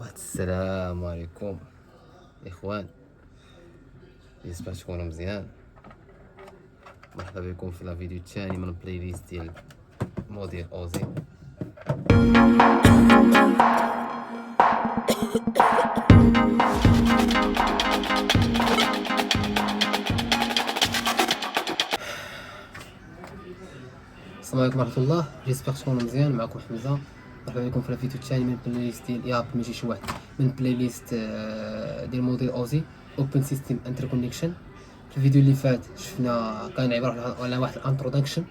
السلام عليكم اخوان، جيسبر تكونوا مزيان. مرحبا بكم في الفيديو الثاني من البلاي ليست ديال موديل اوزي. السلام عليكم ورحمه الله، جيسبر تكونوا مزيان. معكم حمزه، مرحبا بكم في الفيديو الثاني من البلاي ليست ديال ياب ماشي شي واحد من البلاي ليست ديال موديل اوزي اوبن سيستم انتركونيكشن. في الفيديو اللي فات شفنا كان عباره على واحد الانتروداكشن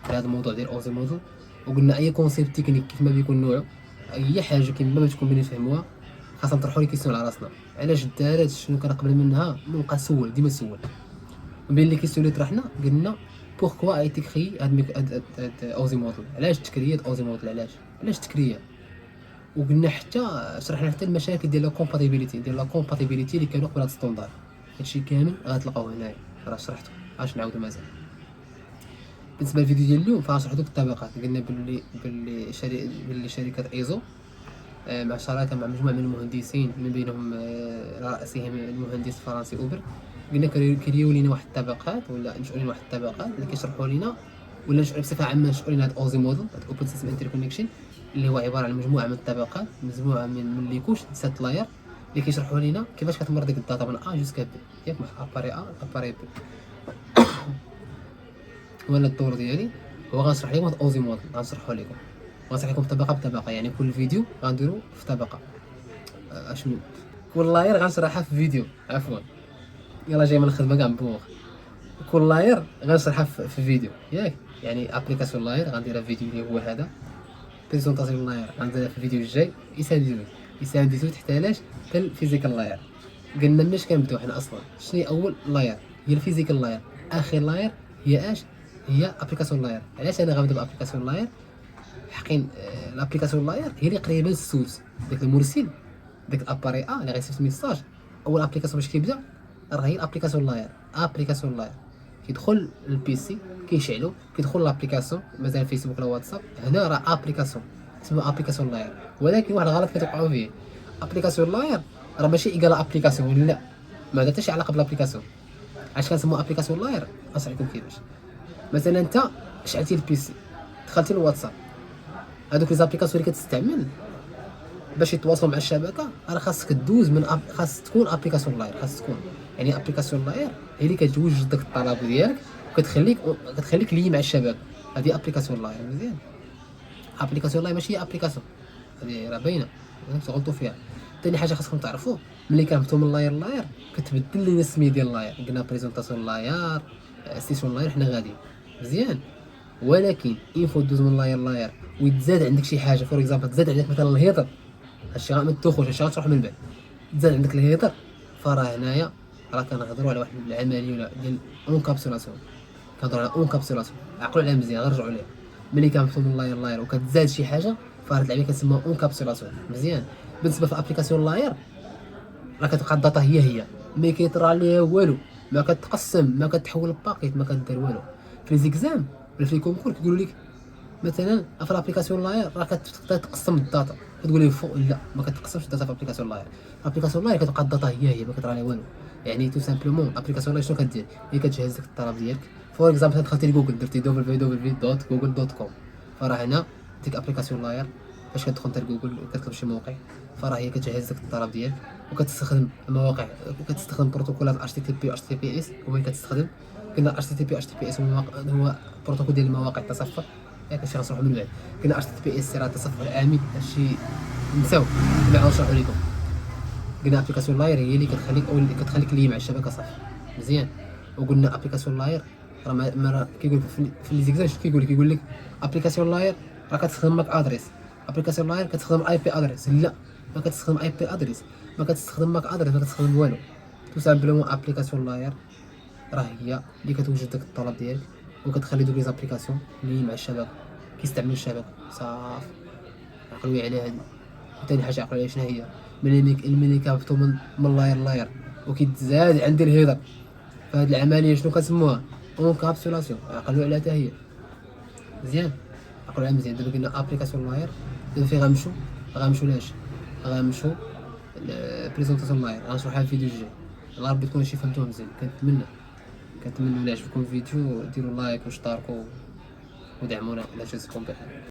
على هذا الموضوع ديال اوزي موديل، وقلنا اي كونسيبت تكنيك كيف ما بيكون نوعه، اي حاجه كيما ما تكون بين نفهموها خاصنا نطرحوا لي كيسيون على راسنا. علاش دارت، شنو كان قبل منها، نبقى نسول ديما نسول. من بين لي كيسيون اللي طرحنا قلنا بوركوا ايتي كري هاد اوزي موديل، علاش تكريات اوزي موديل، علاش تكريا. وقلنا حتى شرحنا حتى المشاكل ديال لا كومباتيبيليتي اللي كانوا قبل هاد ستوندار. هادشي كامل غتلقاوه هنايا، راه شرحته، اش نعاودو مازال. بالنسبه للفيديو ديال اليوم فغنشرحو دوك الطبقات. قلنا باللي شركه ايزو مع شراكه مع مجموعه من المهندسين من بينهم رئيسهم المهندس الفرنسي اوبر، قلنا كيريو لينا واحد الطبقات ولا نشؤوا لينا واحد الطبقات اللي كيشرحوا لينا، ولا نشؤوا بصفه عامه نشؤوا لينا هاد اوزي موديل، هاد اوبن سيستم انتركونيكشن، اللي هو عباره عن مجموعه من الطبقات، مجموعه من ليكوش سات لاير اللي كيشرحوا لينا كيفاش كتمر ديك الداتا من ا جوسكا بي، ياك من اباري ا اباري بي. وانا الدور ديالي هو غنشرح لكم هاد اوزي موديل، غنشرحوا لكم طبقه بطبقه، يعني كل فيديو غنديرو في طبقه. اشنو كل لاير غنشرحها في فيديو، عفوا يلا جاي من الخدمه كاع مبوخ. كل لاير غنشرحها في فيديو، ياك يعني ابليكاسيون لاير غنديرها في فيديو اللي هو هذا، بريزونطاسيون لاير غنديرها في الفيديو الجاي. يساندوز حتى علاش حتى الفيزيكال لاير. قلنا مناش كنبداو حنا اصلا، شنو هي اول لاير؟ هي الفيزيكال لاير. اخر لاير هي اش؟ هي ابليكاسيون لاير. علاش انا غنبدا بابليكاسيون لاير؟ حقين الابليكاسيون لاير هي اللي قريبه للسوس، داك المرسل، داك الاباري اللي غيصيفط ميساج. اول ابليكاسيون باش كيبدا راه هي الابليكاسيون لاير. كيدخل البيسي كيشعلو، كيدخل لابليكاسيون مثلا فيسبوك ولا واتساب، هنا راه ابليكاسيون اسمها ابليكاسيون لاير. ولكن واحد الغلط كتوقعوا فيه، ابليكاسيون لاير راه ماشي ايكال ابليكاسيون، لا، ما عندها حتى شي علاقه بالابليكاسيون. علاش كنسموها ابليكاسيون لاير؟ غنشرح لكم كيفاش. مثلا انت شعلتي البيسي، دخلتي للواتساب، هذوك لي زابليكاسيون اللي كتستعمل باش يتواصلوا مع الشبكه، راه خاصك دوز من خاص تكون ابليكاسيون لاير، خاص تكون يعني ابليكاسيون لاير هي اللي كتوجد داك الطلب ديالك وكتخليك لي مع الشبكه. هذه ابليكاسيون لاير، مزيان. ابليكاسيون لاير ماشي هي ابليكاسيون، هذه راه باينه، تغلطوا فيها. ثاني حاجه خاصكم تعرفوا، ملي كنهبطوا من لاير كتبدل لينا السميه ديال لاير. قلنا بريزونطاسيون لاير، ستيشن لاير، حنا غاديين مزيان. ولكن ينفو دوز من لاير ويتزاد عندك شي حاجه، فور اكزامبل تزاد عندك مثلا الهيدر، هادشي ما تدخلش، هادشي غتروح من بعد، تزاد عندك الهيدر، فراه هنايا راه كنهضروا على واحد العمليه ديال اونكابسولاسيون. كنهضروا على اونكابسولاسيون، عقلوا عليها مزيان، غنرجعوا ليها. ملي كنهبطوا من لاير وكتزاد شي حاجه، فهاد العمليه كنسموها اونكابسولاسيون، مزيان. بالنسبه في ابليكاسيون لاير راه كتبقى الداتا هي ما كيطرى ليها والو، ما كتقسم، ما كتحول الباكيت، ما كدير والو. في ليزيكزام ولا في الكونكور كيقولوا لك مثلا في الابليكاسيون لاير راه كتقدر تقسم الداتا، كتقول لي فوق لا ما كتقسمش الداتا في الابليكاسيون لاير. الابليكاسيون لاير كتبقى الداتا هي ما كيطرى لها والو. يعني تو سامبلومون الابليكاسيون لاير شنو كدير؟ هي كتجهز لك الطلب ديالك. فور اكزامبل دخلتي لجوجل درتي www.google.com، فراه هنا ديك ابليكاسيون لاير فاش كتدخل انت لجوجل وكتطلب شي موقع، فراه هي كتجهز لك الطلب ديالك وكتستخدم مواقع، وكتستخدم بروتوكولات اتش تي تي بي و اتش تي بي اس. وهي كتستخدم، قلنا اتش تي تي بي اتش تي بي اس هو بروتوكول ديال المواقع التصفح، ياك هادشي غنشرحو من بعد. قلنا اتش تي بي اس راه التصفح الامن، هادشي نساو لا غنشرحو لكم. قلنا ابليكاسيون لاير هي اللي كتخليك لي مع الشبكه صافي، مزيان. وقلنا ابليكاسيون لاير راه ما كيقول في لي زيكزام، كيقول لك ابليكاسيون لاير راه كتستخدم ماك ادريس، ابليكاسيون لاير كتستخدم اي بي ادريس، لا ما كتستخدم اي بي ادريس، ما كتستخدم ماك ادريس، ما كتستخدم والو. تو سامبلومون ابليكاسيون لاير راه هي اللي كتوجد داك الطلب ديالك وكتخلي دوك لي زابليكاسيون اللي مع الشبكه كيستعملوا الشبكه صافي. عقلوا عليها هادي. ثاني حاجه عقلوا عليها شنو هي؟ ملي كنهبطوا من لاير وكيتزاد عندي الهيدر، فهاد العمليه شنو كنسموها؟ اونكابسولاسيون. عقلوا عليها حتى هي مزيان، عقلوا عليها مزيان. دابا قلنا ابليكاسيون لاير، دابا فين غنمشيو لاش؟ غنمشيو بريزونطاسيون لاير غنشرحها في الفيديو الجاي. الله ربي تكونوا شي فهمتوها مزيان. كنتمنى الا عجبكم الفيديو ديروا لايك واشتركوا ودعمونا على جازكم بخير.